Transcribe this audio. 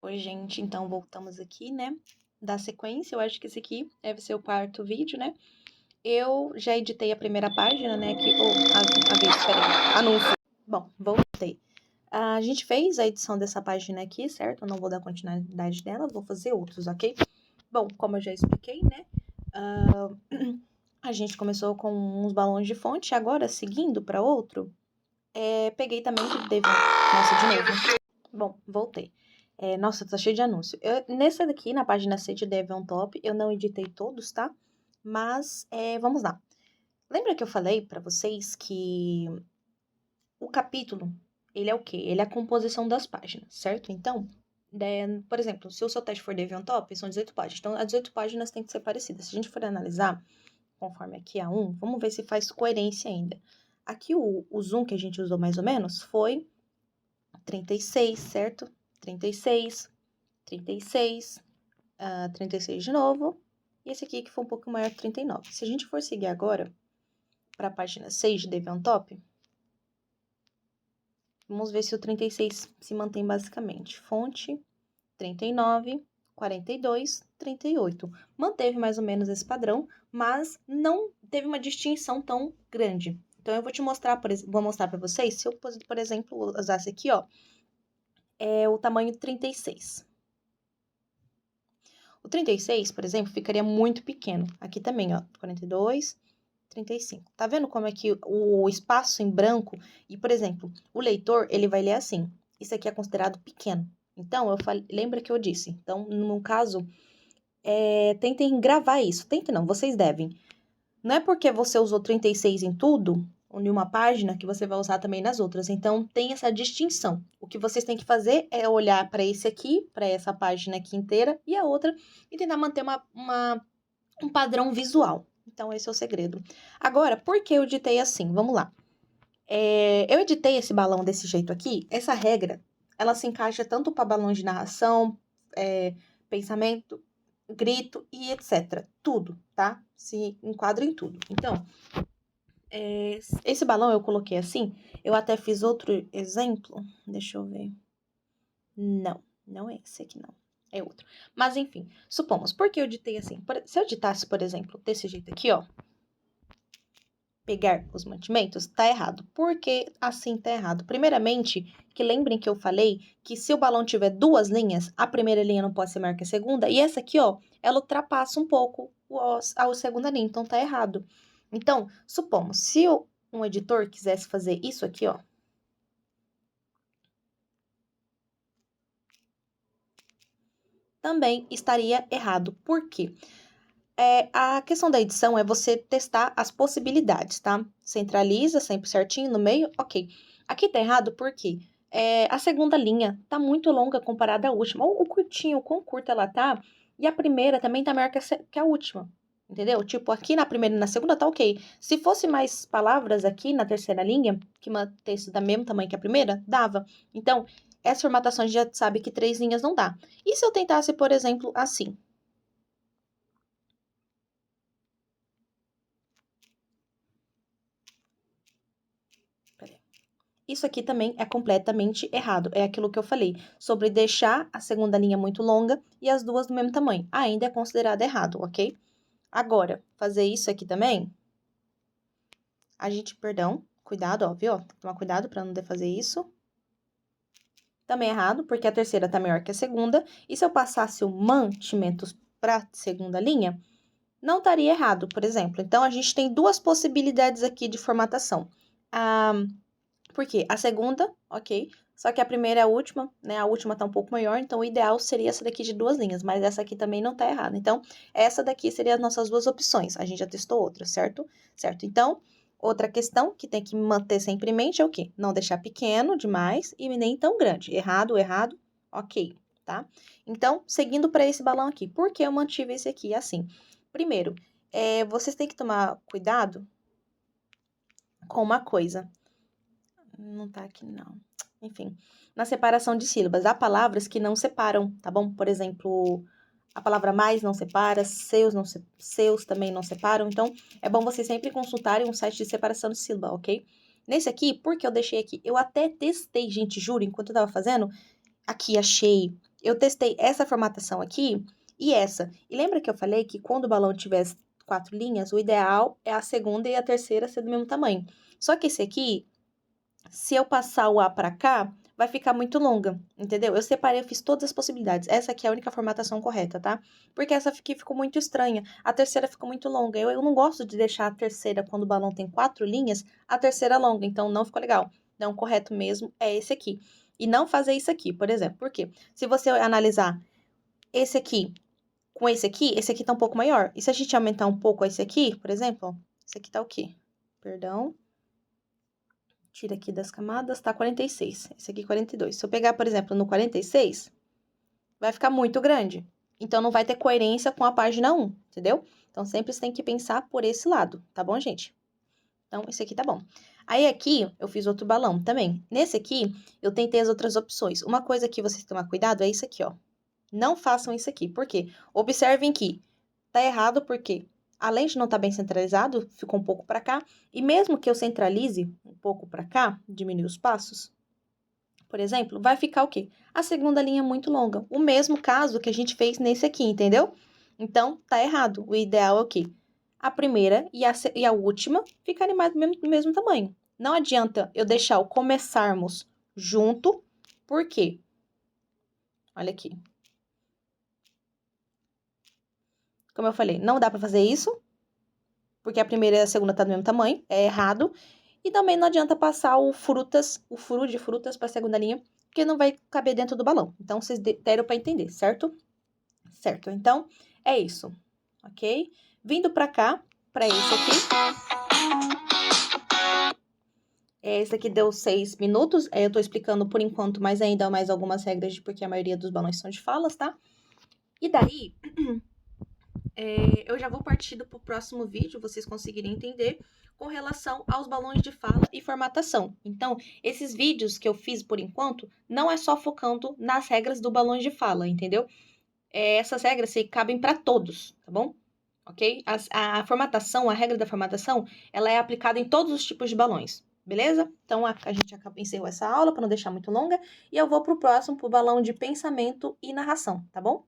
Oi, gente, então voltamos aqui, né, da sequência. Eu acho que esse aqui deve ser o quarto vídeo, né? Eu já editei a primeira página, né, que... a vez, peraí, anúncio. Bom, voltei. A gente fez a edição dessa página aqui, certo? Eu não vou dar continuidade dela, vou fazer outros, ok? Bom, como eu já expliquei, né, a gente começou com uns balões de fonte, agora, seguindo para outro, peguei também que teve... Nossa, de novo. Bom, voltei. Nossa, tá cheio de anúncio. Nessa daqui, na página C de Dev on Top, eu não editei todos, tá? Mas, vamos lá. Lembra que eu falei pra vocês que o capítulo, ele é o quê? Ele é a composição das páginas, certo? Então, por exemplo, se o seu teste for Dev on Top, são 18 páginas. Então, as 18 páginas têm que ser parecidas. Se a gente for analisar, conforme aqui a 1, vamos ver se faz coerência ainda. Aqui, o zoom que a gente usou mais ou menos foi 36, certo? 36, 36, 36 de novo, e esse aqui que foi um pouco maior, 39. Se a gente for seguir agora para a página 6 de Dev on Top, vamos ver se o 36 se mantém basicamente. Fonte, 39, 42, 38. Manteve mais ou menos esse padrão, mas não teve uma distinção tão grande. Então, eu vou te mostrar, vou mostrar para vocês, se eu, por exemplo, usasse aqui, ó, o tamanho 36. O 36, por exemplo, ficaria muito pequeno. Aqui também, ó, 42, 35. Tá vendo como é que o espaço em branco... E, por exemplo, o leitor, ele vai ler assim. Isso aqui é considerado pequeno. Então, lembra que eu disse? Então, no caso, tentem gravar isso. Tentem não, vocês devem. Não é porque você usou 36 em tudo, ou em uma página, que você vai usar também nas outras. Então, tem essa distinção. O que vocês têm que fazer é olhar para esse aqui, para essa página aqui inteira, e a outra, e tentar manter um padrão visual. Então, esse é o segredo. Agora, por que eu editei assim? Vamos lá. Eu editei esse balão desse jeito aqui. Essa regra, ela se encaixa tanto para balões de narração, pensamento, grito e etc. Tudo, tá? Se enquadra em tudo. Então, esse balão eu coloquei assim. Eu até fiz outro exemplo. Deixa eu ver. Não, não é esse aqui, não. É outro. Mas, enfim, supomos, por que eu editei assim? Se eu editasse, por exemplo, desse jeito aqui, ó, pegar os mantimentos, tá errado. Por que assim tá errado? Primeiramente, que lembrem que eu falei que se o balão tiver duas linhas, a primeira linha não pode ser maior que a segunda, e essa aqui, ó, ela ultrapassa um pouco a segunda linha, então tá errado. Então, supomos, se um editor quisesse fazer isso aqui, ó, também estaria errado. Por quê? A questão da edição é você testar as possibilidades, tá? Centraliza sempre certinho no meio, ok. Aqui tá errado porque a segunda linha tá muito longa comparada à última. Ou o curtinho, o quão curta ela tá, e a primeira também tá maior que a última. Entendeu? Tipo, aqui na primeira e na segunda tá ok. Se fosse mais palavras aqui na terceira linha, que mantesse do mesmo tamanho que a primeira, dava. Então, essa formatação a gente já sabe que 3 linhas não dá. E se eu tentasse, por exemplo, assim? Isso aqui também é completamente errado. É aquilo que eu falei, sobre deixar a segunda linha muito longa e as duas do mesmo tamanho. Ainda é considerado errado, ok? Agora, fazer isso aqui também, perdão, cuidado, ó, viu? Tem que tomar cuidado para não fazer isso. Também é errado, porque a terceira tá maior que a segunda. E se eu passasse o mantimentos para segunda linha, não estaria errado, por exemplo. Então, a gente tem duas possibilidades aqui de formatação. Porque a segunda, ok, só que a primeira é a última, né? A última tá um pouco maior, então o ideal seria essa daqui de 2 linhas, mas essa aqui também não tá errada. Então, essa daqui seria as nossas duas opções. A gente já testou outra, certo? Certo. Então, outra questão que tem que manter sempre em mente é o quê? Não deixar pequeno demais e nem tão grande. Errado, errado, ok, tá? Então, seguindo para esse balão aqui, por que eu mantive esse aqui assim? Primeiro, vocês têm que tomar cuidado com uma coisa. Não tá aqui, não. Enfim, na separação de sílabas. Há palavras que não separam, tá bom? Por exemplo, a palavra mais não separa, seus também não separam. Então, é bom vocês sempre consultarem um site de separação de sílaba, ok? Nesse aqui, por que eu deixei aqui? Eu até testei, gente, juro, enquanto eu tava fazendo, aqui achei eu testei essa formatação aqui e essa. E lembra que eu falei que quando o balão tiver 4 linhas, o ideal é a segunda e a terceira ser do mesmo tamanho. Só que esse aqui, se eu passar o A pra cá, vai ficar muito longa, entendeu? Eu separei, eu fiz todas as possibilidades. Essa aqui é a única formatação correta, tá? Porque essa aqui ficou muito estranha. A terceira ficou muito longa. Eu não gosto de deixar a terceira, quando o balão tem 4 linhas, a terceira longa. Então, não ficou legal. Então, o correto mesmo é esse aqui. E não fazer isso aqui, por exemplo. Por quê? Se você analisar esse aqui com esse aqui tá um pouco maior. E se a gente aumentar um pouco esse aqui, por exemplo, ó, esse aqui tá o quê? Perdão. Tira aqui das camadas, tá 46. Esse aqui 42. Se eu pegar, por exemplo, no 46, vai ficar muito grande. Então, não vai ter coerência com a página 1, entendeu? Então, sempre você tem que pensar por esse lado, tá bom, gente? Então, esse aqui tá bom. Aí, aqui, eu fiz outro balão também. Nesse aqui, eu tentei as outras opções. Uma coisa que vocês têm que tomar cuidado é isso aqui, ó. Não façam isso aqui. Por quê? Observem que tá errado porque, além de não estar bem centralizado, ficou um pouco para cá. E mesmo que eu centralize um pouco para cá, diminui os passos, por exemplo, vai ficar o quê? A segunda linha muito longa. O mesmo caso que a gente fez nesse aqui, entendeu? Então, tá errado. O ideal é o quê? A primeira e a última ficarem mais do mesmo tamanho. Não adianta eu deixar o começarmos junto, por quê? Olha aqui. Como eu falei, não dá para fazer isso, porque a primeira e a segunda tá do mesmo tamanho, é errado. E também não adianta passar o furo de frutas para a segunda linha, porque não vai caber dentro do balão. Então, vocês deram para entender, certo? Certo, então, é isso, ok? Vindo para cá, para esse aqui. Esse aqui deu 6 minutos, eu tô explicando por enquanto, mas ainda mais algumas regras, porque a maioria dos balões são de falas, tá? E daí, eu já vou partindo pro próximo vídeo, vocês conseguirem entender, com relação aos balões de fala e formatação. Então, esses vídeos que eu fiz por enquanto, não é só focando nas regras do balão de fala, entendeu? Essas regras se cabem para todos, tá bom? Ok? A formatação, a regra da formatação, ela é aplicada em todos os tipos de balões, beleza? Então, a gente encerrou essa aula para não deixar muito longa, e eu vou pro próximo, pro balão de pensamento e narração, tá bom?